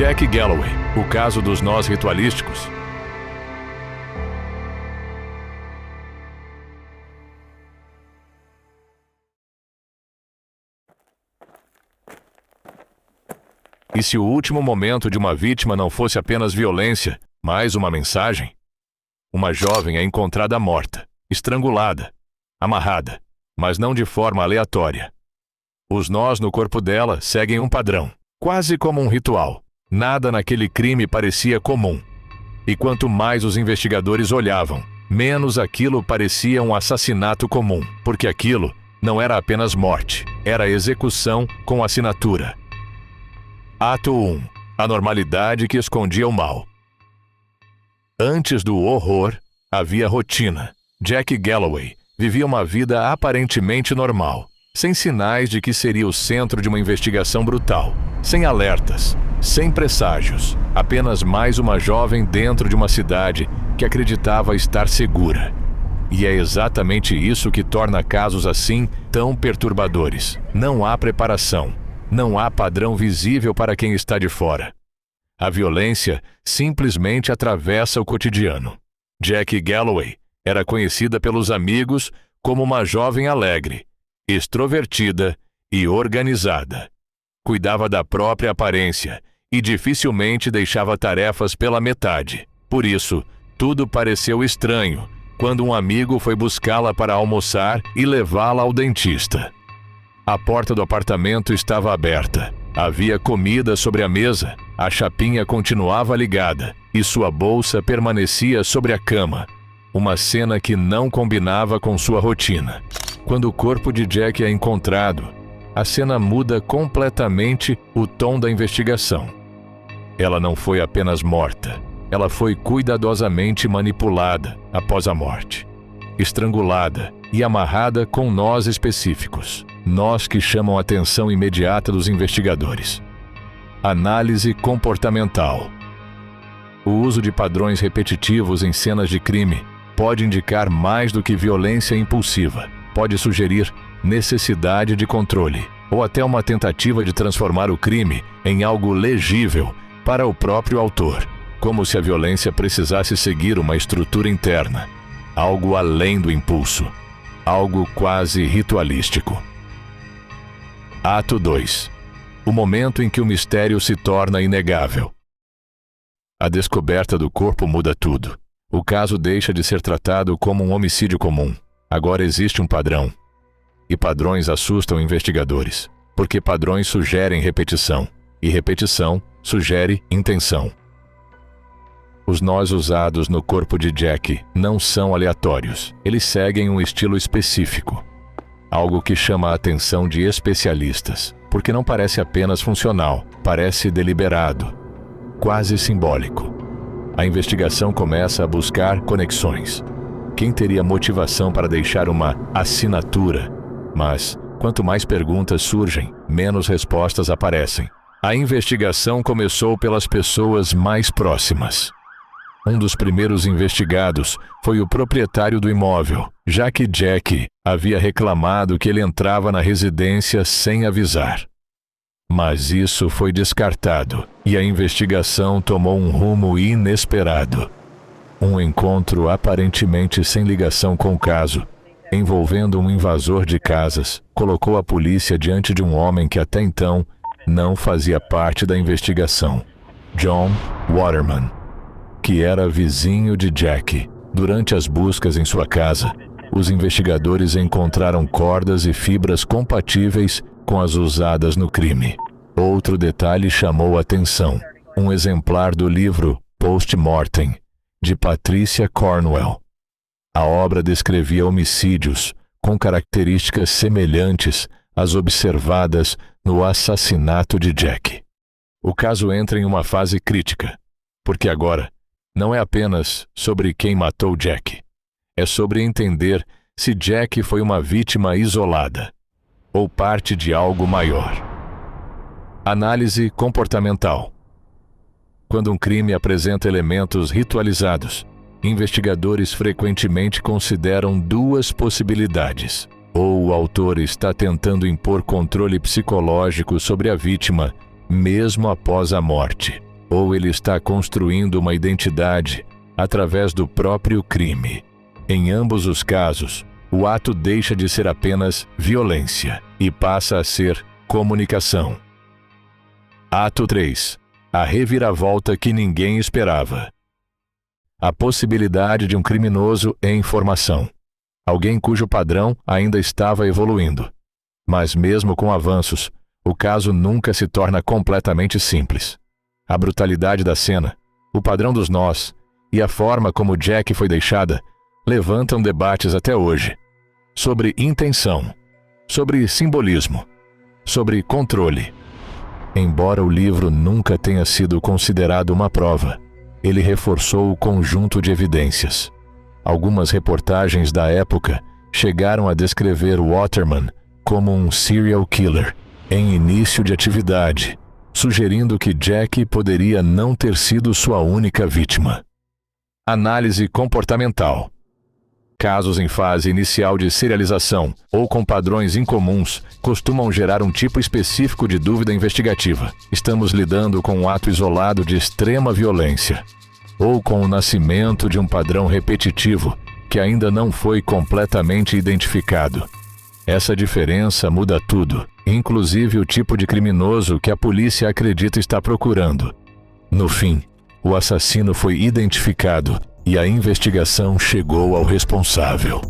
Jack Galloway, o caso dos nós ritualísticos. E se o último momento de uma vítima não fosse apenas violência, mas uma mensagem? Uma jovem é encontrada morta, estrangulada, amarrada, mas não de forma aleatória. Os nós no corpo dela seguem um padrão, quase como um ritual. Nada naquele crime parecia comum. E quanto mais os investigadores olhavam, menos aquilo parecia um assassinato comum, porque aquilo não era apenas morte, era execução com assinatura. Ato 1. A normalidade que escondia o mal. Antes do horror, havia rotina. Jack Galloway vivia uma vida aparentemente normal, sem sinais de que seria o centro de uma investigação brutal, sem alertas, sem presságios, apenas mais uma jovem dentro de uma cidade que acreditava estar segura. E é exatamente isso que torna casos assim tão perturbadores. Não há preparação, não há padrão visível para quem está de fora. A violência simplesmente atravessa o cotidiano. Jack Galloway era conhecida pelos amigos como uma jovem alegre, extrovertida e organizada. Cuidava da própria aparência e dificilmente deixava tarefas pela metade. Por isso, tudo pareceu estranho quando um amigo foi buscá-la para almoçar e levá-la ao dentista. A porta do apartamento estava aberta. Havia comida sobre a mesa, a chapinha continuava ligada e sua bolsa permanecia sobre a cama. Uma cena que não combinava com sua rotina. Quando o corpo de Jack é encontrado, a cena muda completamente o tom da investigação. Ela não foi apenas morta, ela foi cuidadosamente manipulada após a morte, estrangulada e amarrada com nós específicos, nós que chamam a atenção imediata dos investigadores. Análise comportamental. O uso de padrões repetitivos em cenas de crime pode indicar mais do que violência impulsiva. Pode sugerir necessidade de controle, ou até uma tentativa de transformar o crime em algo legível para o próprio autor, como se a violência precisasse seguir uma estrutura interna, algo além do impulso, algo quase ritualístico. Ato 2. O momento em que o mistério se torna inegável. A descoberta do corpo muda tudo. O caso deixa de ser tratado como um homicídio comum. Agora existe um padrão. E padrões assustam investigadores, porque padrões sugerem repetição, e repetição sugere intenção. Os nós usados no corpo de Jack não são aleatórios. Eles seguem um estilo específico. Algo que chama a atenção de especialistas, porque não parece apenas funcional, parece deliberado, quase simbólico. A investigação começa a buscar conexões. Quem teria motivação para deixar uma assinatura? Mas, quanto mais perguntas surgem, menos respostas aparecem. A investigação começou pelas pessoas mais próximas. Um dos primeiros investigados foi o proprietário do imóvel, já que Jack havia reclamado que ele entrava na residência sem avisar. Mas isso foi descartado e a investigação tomou um rumo inesperado. Um encontro aparentemente sem ligação com o caso, envolvendo um invasor de casas, colocou a polícia diante de um homem que até então não fazia parte da investigação, John Waterman, que era vizinho de Jack. Durante as buscas em sua casa, os investigadores encontraram cordas e fibras compatíveis com as usadas no crime. Outro detalhe chamou a atenção: um exemplar do livro Post-Mortem, de Patricia Cornwell. A obra descrevia homicídios com características semelhantes às observadas no assassinato de Jack. O caso entra em uma fase crítica, porque agora não é apenas sobre quem matou Jack. É sobre entender se Jack foi uma vítima isolada ou parte de algo maior. Análise comportamental. Quando um crime apresenta elementos ritualizados, investigadores frequentemente consideram duas possibilidades. Ou o autor está tentando impor controle psicológico sobre a vítima, mesmo após a morte. ou ele está construindo uma identidade através do próprio crime. Em ambos os casos, o ato deixa de ser apenas violência e passa a ser comunicação. Ato 3. A reviravolta que ninguém esperava. A possibilidade de um criminoso em formação. Alguém cujo padrão ainda estava evoluindo. Mas mesmo com avanços, o caso nunca se torna completamente simples. A brutalidade da cena, o padrão dos nós e a forma como Jack foi deixada levantam debates até hoje. Sobre intenção, sobre simbolismo, sobre controle. Embora o livro nunca tenha sido considerado uma prova, ele reforçou o conjunto de evidências. Algumas reportagens da época chegaram a descrever Waterman como um serial killer em início de atividade, sugerindo que Jack poderia não ter sido sua única vítima. Análise comportamental. Casos em fase inicial de serialização ou com padrões incomuns costumam gerar um tipo específico de dúvida investigativa. Estamos lidando com um ato isolado de extrema violência, ou com o nascimento de um padrão repetitivo que ainda não foi completamente identificado. Essa diferença muda tudo, inclusive o tipo de criminoso que a polícia acredita estar procurando. No fim, o assassino foi identificado e a investigação chegou ao responsável.